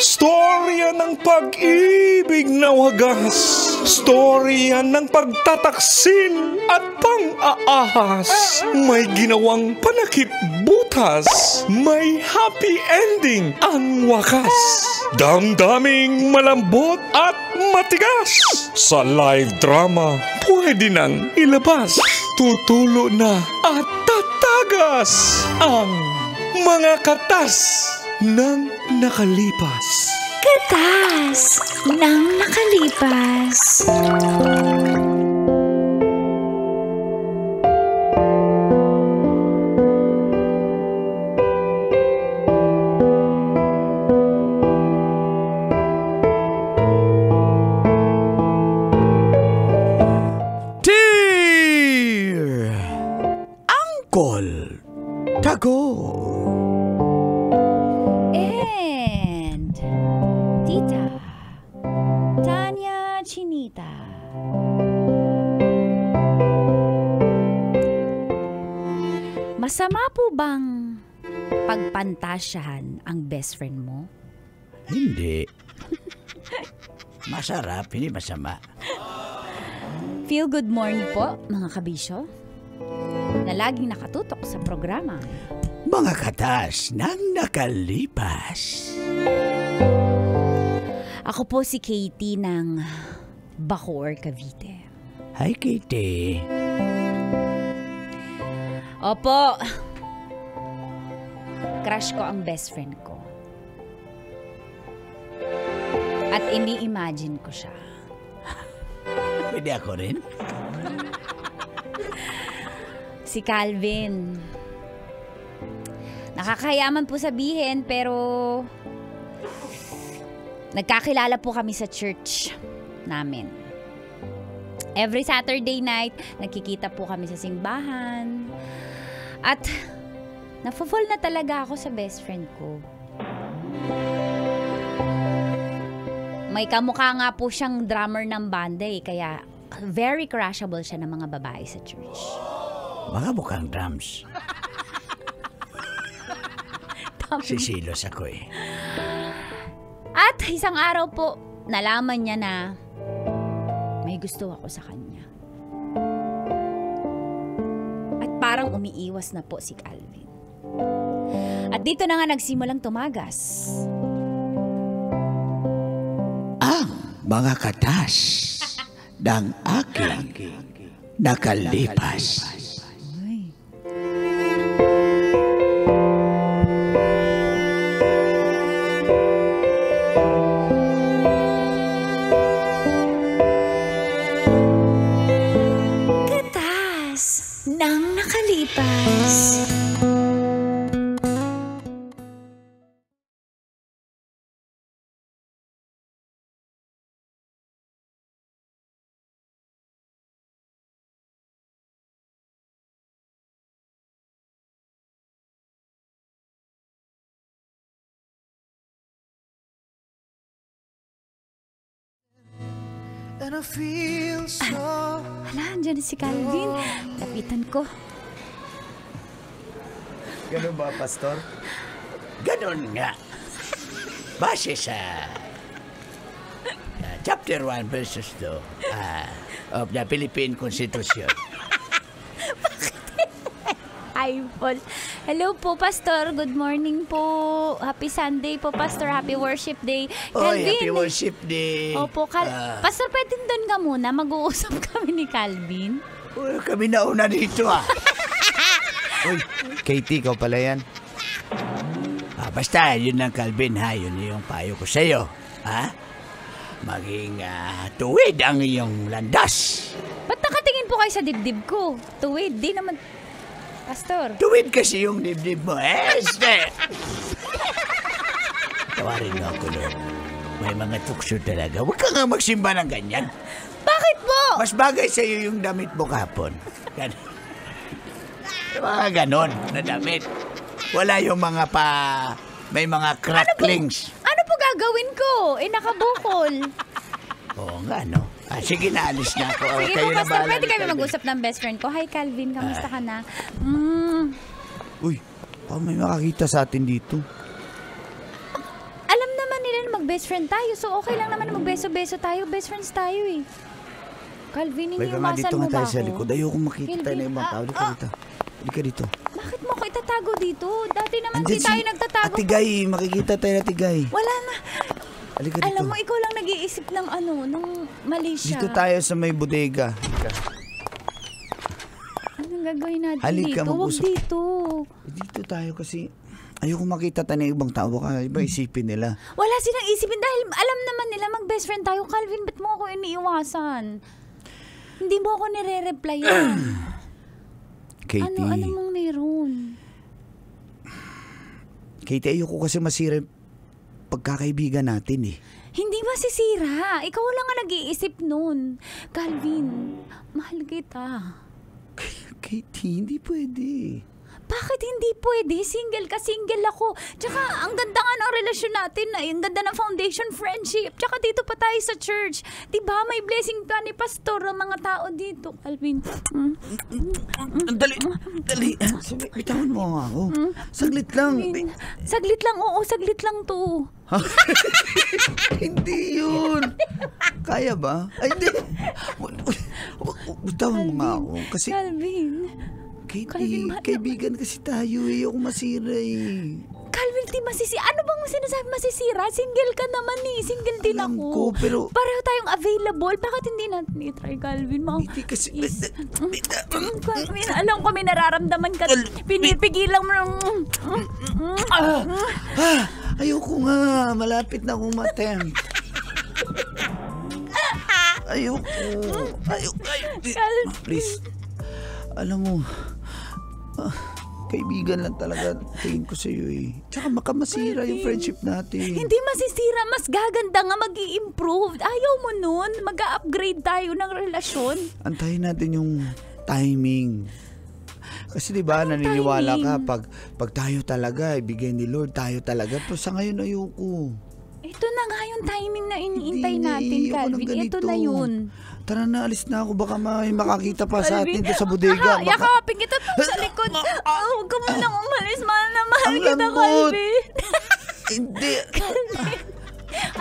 Storya ng pag-ibig na wagas. Storya ng pagtataksil at pang-aahas. May ginawang panakip butas. May happy ending ang wakas. Damdaming malambot at matigas. Sa live drama, pwede nang ilabas. Tutulo na at tatagas ang mga katas ng nakalipas. Katas ng nakalipas. Dear Uncle Tago And Tita Tanya Chinita. Masama po bang pagpantasyahan ang best friend mo? Hindi. Masarap, hindi masama. Feel good morning po, mga kabisyo, na laging nakatutok sa programa. Mga katas ng nakalipas. Ako po si Katie ng Bacoor, Cavite. Hi, Kitty. Opo, crush ko ang best friend ko. At ini-imagine ko siya. Pwede ako rin? Si Calvin. Nakakayaman po sabihin, pero nagkakilala po kami sa church namin. Every Saturday night, nagkikita po kami sa simbahan. At nafo-fall na talaga ako sa best friend ko. May kamukha nga po siyang drummer ng banda kaya very crushable siya ng mga babae sa church. Mga mukhang drums. Sisilos ako eh. At isang araw po, nalaman niya na may gusto ako sa kanya. At parang umiiwas na po si Calvin. At dito na nga nagsimulang tumagas. Mga katas ng aking nakalipas. Katas ng nakalipas. And I feel so. Hala, andyan si Calvin. Lapitan ko. Ganun ba, Pastor? Ganon nga. Base sa chapter 1 verses 2 of the Philippine Constitution. Hi, Paul. Hello po, Pastor. Good morning po. Happy Sunday po, Pastor. Happy Worship Day. Oy, happy worship day. Opo, Pastor, pwede doon ka muna. Mag-uusap kami ni Calvin. Kami nauna dito Uy, Katie, ikaw pala yan. Basta, yun lang Calvin ha. Yun yung payo ko sa'yo. Ha? Maging tuwid ang iyong landas. Ba't nakatingin po kayo sa dibdib ko? Tuwid, di naman... Pastor. Tuwid kasi yung dibdib mo. Tawarin mo ako nun. May mga tukso talaga. Huwag ka nga magsimba ng ganyan. Bakit po? Mas bagay sa'yo yung damit mo kapon. Mga ganon na damit. Wala yung mga may mga cracklings. Ano po gagawin ko? Nakabukol. Oo nga, no? Sige na, alis na ako. Sige po, Pastor. Pwede kami mag-usap ng best friend ko. Hi, Calvin. Kamusta ka na? Uy, may makakita sa atin dito. Alam naman naman nila na mag-best friend tayo. So, okay lang naman na mag-beso-beso tayo. Best friends tayo eh. Calvin, May ka nga iniiwasan dito mo nga ba tayo sa ako? likod. Ayoko makita tayo Kelvin, ng ibang tao. Halika dito. Halika dito. Bakit mo ako itatago dito? Dati naman Andyan di tayo nagtatago. Ate Guy, makikita tayo na Ate Guy. Wala na. Halika dito. Alam mo, ikaw lang nag-iisip ng ng Malaysia. Dito tayo sa may bodega. Anong gagawin natin Halika, dito? Huwag mag-usap. dito. Dito tayo kasi ayoko makita tayo ng ibang tao. Baka iba isipin nila. Wala silang isipin dahil alam naman nila mag-best friend tayo. Calvin, ba't mo ako iniiwasan? Hindi mo ako nire-replyan. Katie. Ano mong meron? Katie, ayoko kasi masira yung pagkakaibigan natin eh. Hindi masisira. Ikaw lang ang nag-iisip nun. Calvin, mahal kita. Katie, hindi pwede. Bakit hindi pwede? Single ka, single ako. Tsaka, ang ganda nga ng relasyon natin. Ang ganda ng foundation friendship. Tsaka dito pa tayo sa church. Diba? May blessing pa ni pastor ang mga tao dito, Calvin. Dali. Bitawan mo nga ako. Saglit lang. Saglit lang, oo. Saglit lang to. Hindi yun. Kaya ba? Ay, hindi. Bitawan mo nga ako. Kasi, Calvin. Katie, kaibigan kasi tayo eh. Ayoko masira eh. Calvin, di masisira. Ano bang sinasabi masisira? Single ka naman eh. Single din Alam ako. ko, pero... Pareho tayong available. Bakit hindi natin i-try, Calvin? Hindi kasi... Calvin, alam ko may nararamdaman ka. Pinipigilan mo ng... Ayoko nga. Malapit na akong matem. Ayoko. Please. Alam mo, kaibigan lang talaga tingin ko sa'yo eh. Tsaka makamasira yung friendship natin. Hindi masisira. Mas gaganda nga mag-i-improve. Ayaw mo nun. Mag-upgrade tayo ng relasyon. Antayin natin yung timing. Kasi diba, naniniwala ka pag tayo talaga, ibigay ni Lord, tayo talaga. Pero sa ngayon, ayoko. Ito na nga yung timing na iniintay natin, Ayoko ng Calvin. ganito. Ito na yun. Tara na, alis na ako. Baka may makakita pa sa atin Calvin, doon sa bodega. yakapin kita sa likod. Huwag ka munang umalis. Mahal na mahal Ang kita, lambot. Calvin. Hindi.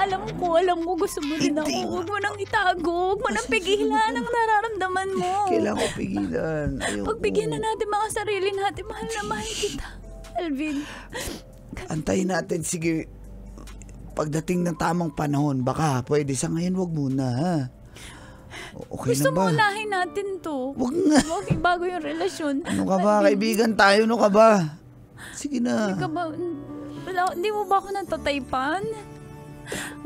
Alam ko, gusto mo din ako. Huwag mo nang itago. Huwag mo nang pigilan ang nararamdaman mo. Kailangan ko pigilan. Ayoko. Pagbigyan na natin mga sarili natin. Mahal na mahal kita, Calvin. Antayin natin. Sige, pagdating ng tamang panahon, baka pwede. Sa ngayon, wag muna, ha? Okay Gusto na ba? mo unahin natin to. Wag nga. Huwag ibago yung relasyon. Ano ka ba? Kaibigan tayo. Ano ka ba? Sige na. Hindi mo ba ako natataypan?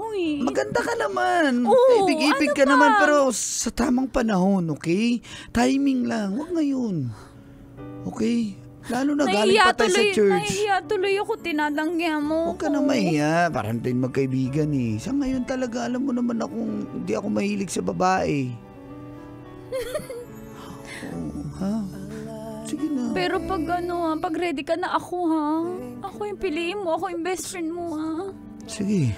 Uy. Maganda ka naman. Oo, Ibig-ibig ano ka ba? naman, pero sa tamang panahon, okay? Timing lang. Wag ngayon. Okay? Lalo na galing pa tayo sa church. Nahihiya tuloy ako, tinatanggihan mo. Huwag ka na mahiya. Parang din magkaibigan eh. Sa ngayon talaga, alam mo naman hindi ako mahilig sa babae. Ha? Sige na. Pero pag ready ka na ako, ha? Ako yung piliin mo, ako yung best friend mo, ha? Sige.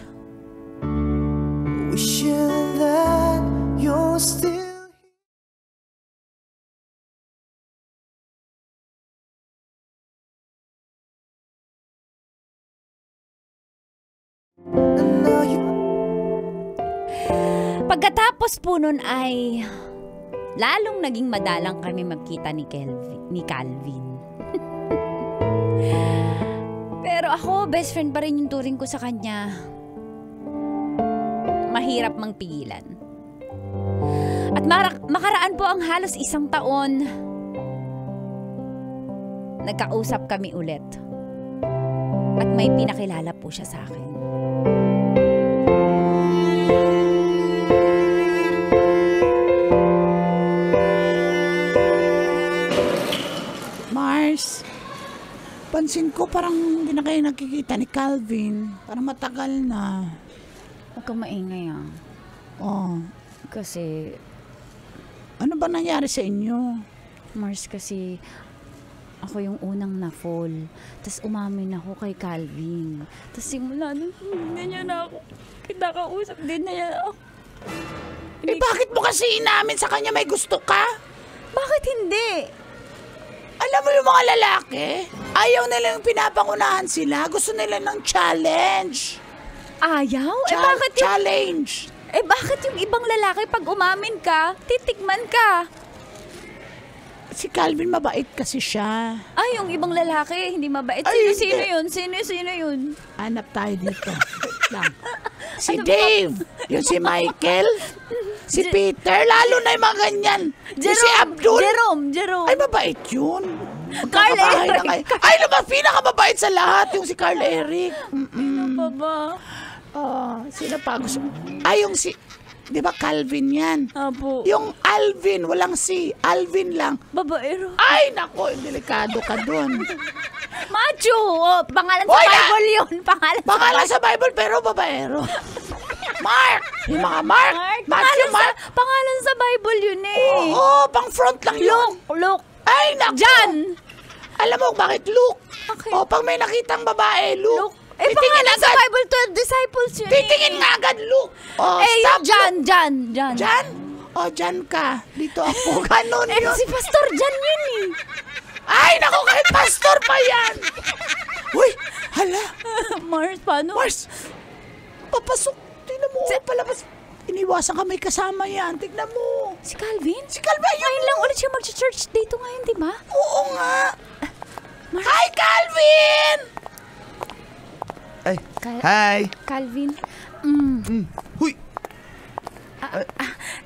Wishing that you're still Pagkatapos po nun ay lalong naging madalang kami magkita ni Calvin. Pero ako, best friend pa rin yung turing ko sa kanya. Mahirap mang pigilan. At makaraan po ang halos 1 taon, nagkausap kami ulit. At may pinakilala po siya sa akin. Mars, pansin ko parang hindi na kayo nakikita ni Calvin. Parang matagal na. Huwag kang maingay, ah. Oh, Kasi, ano ba nangyari sa inyo? Mars, kasi ako yung unang na-fall. Tapos umamin ako kay Calvin. Tapos simula nun, hindi niya na ako kinakausap. Din na niya ako. Bakit mo kasi inamin sa kanya may gusto ka? Bakit hindi? Alam mo yung mga lalaki, ayaw nilang pinapangunahan sila. Gusto nila ng challenge. Ayaw? Bakit yung... Challenge! bakit yung ibang lalaki pag umamin ka, titikman ka? Si Calvin mabait kasi siya. Yung ibang lalaki, hindi mabait. Ay, Sino hindi. yun? Sino yun? Hanap tayo dito. Wait lang. Si Dave, yung si Michael, si Peter, lalo na yung mga ganyan. Yung si Abdul. Jerome. Ay, mabait yun. Carl Magkakabahay na Eric. kayo. Ay, naman, pinakamabait sa lahat, yung si Carl Eric. Ano ba ba? Sino pa gusto mo? Ay, yung si, di ba Calvin yan? Apo. Yung Alvin, walang si, Alvin lang. Babaero. Ay, nako, delikado ka dun. Macho! Pangalan sa Hoy, na- Bible yun. Pangalan sa Bible, pero babaero. Mark! Yung mga Mark! Matthew, Mark! Pangalan sa Bible yun eh. Oo, pang front lang yun. Luke. Ay, nako. John. Alam mo, bakit Luke? Bakit? Pag may nakitang babae, Luke. Titingin Pangalan sa agad. Bible, 12 disciples yun Titingin nga agad, Luke. Oh, Yung stop, John. Jan? Jan ka. Dito ako. Ganon yun. Si Pastor John yun eh. Ay, nako, kahit pastor pa yan. Uy, hala. Mars, paano? Mars, papasok. Tingnan mo, palabas. Iniwasan ka, may kasama yan. Tignan mo. Si Calvin? Si Calvin, yun. Ngayon lang ulit siya mag-church dito ngayon, di ba? Oo nga. Hi, Calvin! Ay, hi! Calvin. Huy!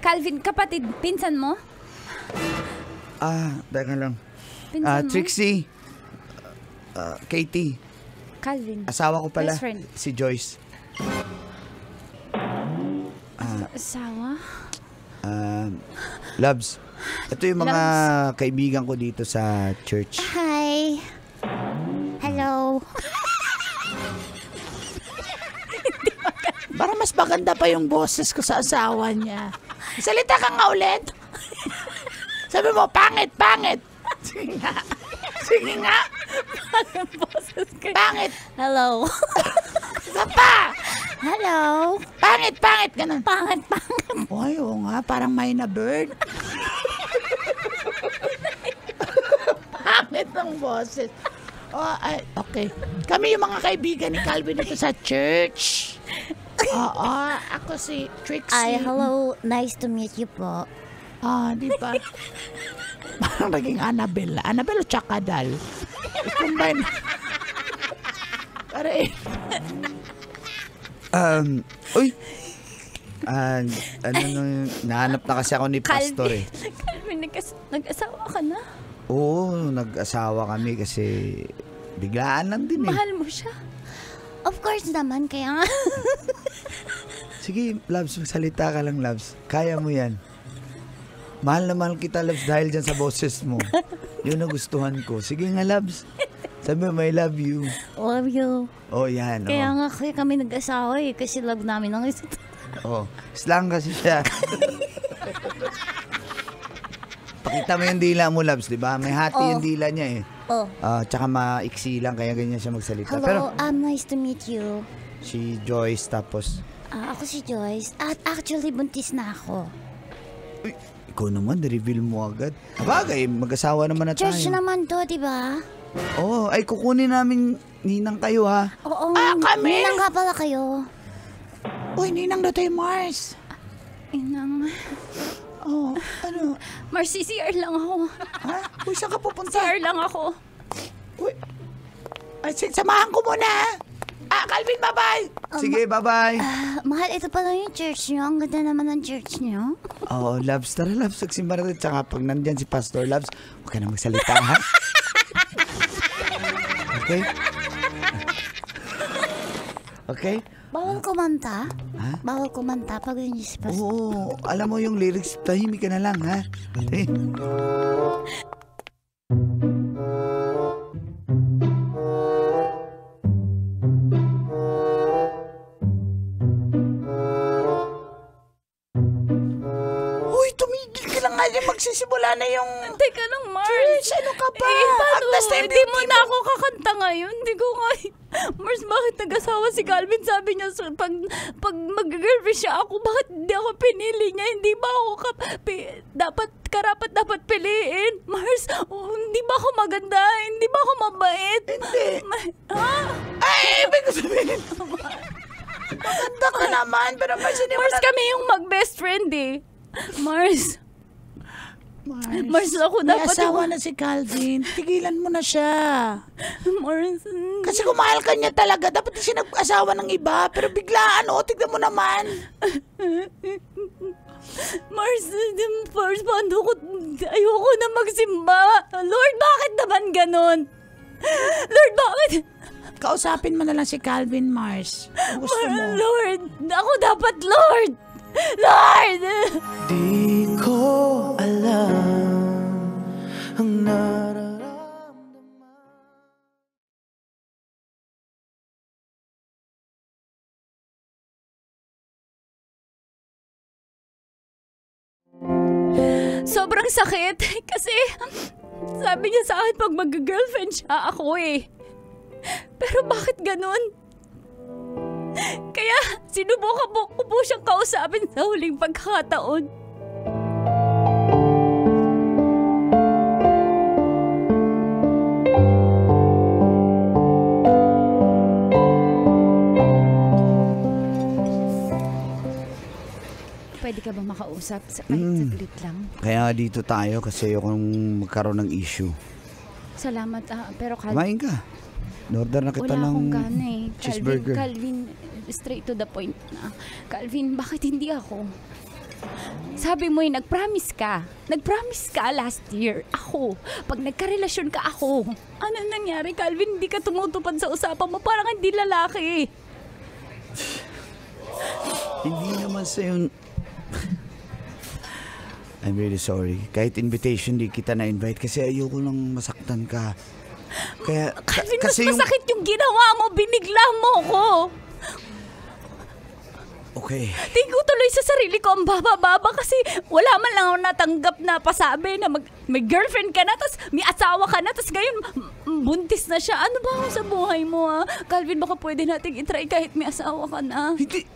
Calvin, kapatid, pinsan mo? Teka lang. Pinsan mo? Trixie. Katie. Calvin. Asawa ko pala. Best friend. Si Joyce. Asawa? Loves. Ito yung mga kaibigan ko dito sa church. Hi. Hello. Para mas maganda pa yung boses ko sa asawa niya. Salita ka nga ulit. Sabi mo, pangit. Sige nga. Pangit. Hello. Isa pa. Hello. Pangit. Ganun. Pangit. Ay, oo nga. Parang may na bird. Pangit ng boses. Okay. Kami yung mga kaibigan ni Calvin ito sa church. Oo, ako si Trixie. Hello. Nice to meet you po. Di ba? Parang naging Annabelle. Annabelle o Chakadal. I-combine. Para Uy! Nahanap na kasi ako ni Pastor eh. Calvin, nag-asawa ka na? Oo, nag-asawa kami kasi biglaan lang din eh. Mahal mo siya? Of course naman, kaya nga. Sige, Loves, magsalita ka lang, Loves. Kaya mo yan. Mahal na mahal kita, Loves, dahil dyan sa boses mo. Yun ang gustuhan ko. Sige nga, Loves. Sabi mo, I love you. Love you. Oh, yan. Kaya nga kami nag-asawa eh, kasi love namin ang isa't. Oh, slang kasi siya. Pakita mo yung dila mo, Loves, di ba? May hati yung dila niya eh. Tsaka maiksi lang, kaya ganyan siya magsalita. Pero, nice to meet you. si Joyce, tapos, Ako si Joyce. At actually, buntis na ako. ikaw naman, na-reveal mo agad. Bagay, mag-asawa naman na tayo. Church naman to, di ba? Oo, ay kukunin namin ninang kayo ha. Oo, kami? ninang nga pala kayo. Uy, ninang na tayo, Mars. Inang. Oh, ano? Mars, CR lang ako. Ha? Uy, saan ka pupunta? CR lang ako. Uy. Ay, samahan ko muna. Calvin, bye-bye. Sige, bye-bye. Mahal, ito pala yung church nyo. Ang ganda naman ng church nyo. Oo, Loves, tara Loves, magsimba natin. Tsaka pag nandyan si Pastor Loves, huwag ka na magsalita ha. Okay? Okay? Bawal kumanta? Ha? Bawal kumanta pag yun yung si Pastor. Oo, alam mo yung lyrics, tahimik ka na lang ha. Okay? Uy, tumigil ka lang nga dyan. Magsisimula na yung... Teka lang, Mars. Church, ano ka ba? Paano? Agdas na yung Hindi mo beauty na ako kakanta ngayon. Hindi ko nga... Mars, bakit nag-asawa si Calvin? Sabi niya, pag mag-girlfriend siya ako, bakit hindi ako pinili niya? Hindi ba ako dapat piliin? Mars, hindi ba ako maganda? Hindi ba ako mabait? Hindi. Ha? Ay, ibig ko sabihin. Maganda ka naman, pero Mars, hindi mo Mars, na... kami yung mag-best friend eh. Mars, ako may dapat asawa na si Calvin. Tigilan mo na siya. Mars, Kasi kung mahal ka niya talaga, dapat siya nag-asawa ng iba. Pero biglaan, tignan mo naman. Mars, paano ko, ayoko na magsimba. Lord, bakit naman ganon? Lord, bakit? Kausapin mo na lang si Calvin, Mars. Kung gusto mo. Lord, ako dapat, Lord! Lord! Di ko alam ang nararamdaman. Sobrang sakit kasi sabi niya sa akin pag mag-girlfriend siya ako eh. Pero bakit ganun? Kaya sinubukan ko po siyang kausapin sa huling pagkakataon. Pwede ka ba makausap? Kahit saglit lang. Kaya dito tayo kasi ayokong magkaroon ng issue. Salamat pero Kumain ka. Order na kita wala ng akong gana eh. cheeseburger. Calvin, straight to the point na. Calvin, bakit hindi ako? Sabi mo nag-promise ka. Nag-promise ka last year. Ako. Pag nagkarelasyon ka ako. Ano nangyari, Calvin? Hindi ka tumutupad sa usapan mo. Parang hindi lalaki. Hindi naman sa'yo... I'm really sorry. Kahit invitation, di kita na-invite kasi ayoko lang masaktan ka. Kaya, Calvin, mas kasi masakit yung ginawa mo. Binigla mo ko. Okay. Tingin ko tuloy sa sarili ko ang baba-baba kasi wala man lang ako natanggap na pasabi na may girlfriend ka na, tapos may asawa ka na, tapos ngayon buntis na siya. Ano ba ako sa buhay mo Calvin, baka pwede nating itry kahit may asawa ka na. Hindi.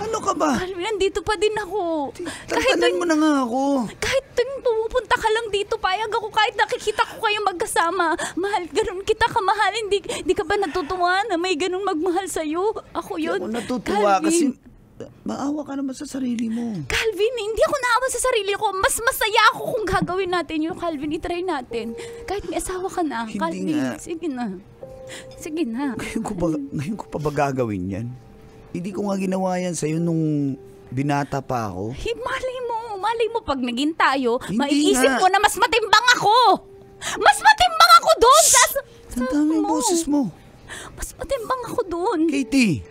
Ano ka ba? Calvin, nandito pa din ako. Tantanan mo na nga ako. Kahit tuwing pumupunta ka lang dito, payag ako kahit nakikita ko kayo magkasama. Mahal, ganun kita kamahal. Hindi ka ba natutuwa na may ganun magmahal sa'yo? Ako yun. Ako natutuwa Calvin. kasi maawa ka naman sa sarili mo. Calvin, hindi ako naawa sa sarili ko. Mas masaya ako kung gagawin natin yun. Calvin, itry natin. Kahit may asawa ka na. Hindi Calvin, nga. sige na. Sige na. Ngayon ko pa ba gagawin yan? Hindi ko nga ginawa yan sa'yo nung binata pa ako. Malay mo pag naging tayo, Hindi maiisip nga. mo na mas matimbang ako. Mas matimbang ako doon sa Tanda mo yung boses mo. Mas matimbang ako doon. Katie,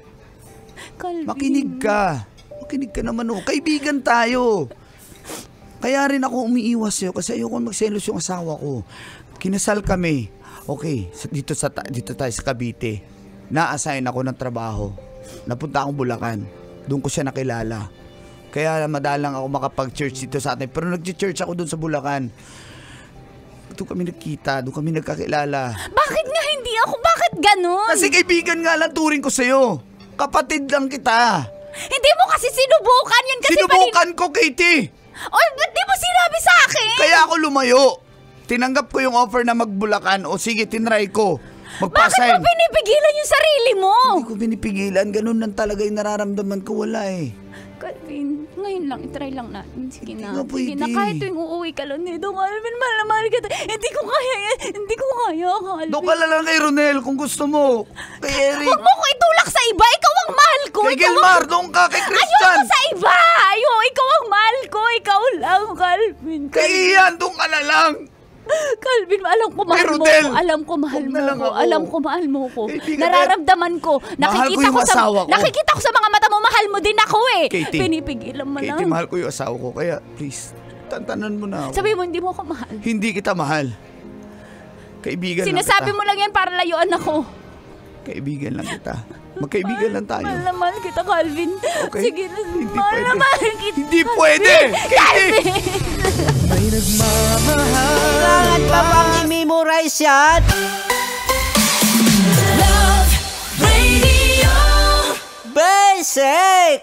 Calvin. makinig ka. Makinig ka naman oh. Kaibigan tayo. Kaya rin ako umiiwas sa'yo kasi ayoko magselos yung asawa ko. Kinasal kami. Okay, dito tayo sa Cavite. Na-assign ako ng trabaho. Napunta akong Bulacan. Doon ko siya nakilala. Kaya madalang ako makapag-church dito sa atin. Pero nag-church ako doon sa Bulacan. Doon kami nagkita. Doon kami nagkakilala. Bakit nga hindi ako? Bakit ganun? Kasi kaibigan nga lang turing ko sa'yo. Kapatid lang kita. Hindi mo kasi sinubukan yun kasi Sinubukan ko, Katie. ba't di mo sinabi sa akin? Kaya ako lumayo. Tinanggap ko yung offer na magbulakan. O sige, tinry ko. Bakit Magpasign. mo pinipigilan yung sarili mo? Hindi ko pinipigilan. Ganun lang talaga yung nararamdaman ko. Wala eh. Calvin, ngayon lang, itry lang natin. Sige na. nga Sige na, pwede. kahit tuwing uuwi ka lang nito, Calvin, mahal na mahal kita. Hindi ko kaya yan. Hindi ko kaya, Calvin. Doon ka lang kay Ronel kung gusto mo. Kay Eric. Huwag mo ko itulak sa iba. Ikaw ang mahal ko. Kay Ikaw Gilmar. Doon ka kay Christian. Ayoko sa iba. Ikaw ang mahal ko. Ikaw lang, Calvin. Kay Ian. Doon ka na lang. Calvin, alam ko mahal Kay mo Rodel. ko. Alam ko mahal Huwag mo na lang ko. ako. Alam ko mahal mo ko. Kaibigan, Nararamdaman ko. Mahal ko yung asawa ko. Nakikita ko sa mga mata mo, mahal mo din ako eh. Katie. Pinipigilan mo Katie, lang. mahal ko yung asawa ko. Kaya, please, tantanan mo na ako. Sabi mo, hindi mo ako mahal. Hindi kita mahal. Kaibigan Sinasabi lang kita. mo lang yan para layuan ako. Kaibigan lang kita. Magkaibigan lang tayo. Mahal na mahal kita, Calvin. Okay? Sige na, Hindi mahal na pwede. mahal kita. Hindi pwede! Katie! May nagmamahal. Kailangan pa bang i-memorize yan? Love Radio. Basic!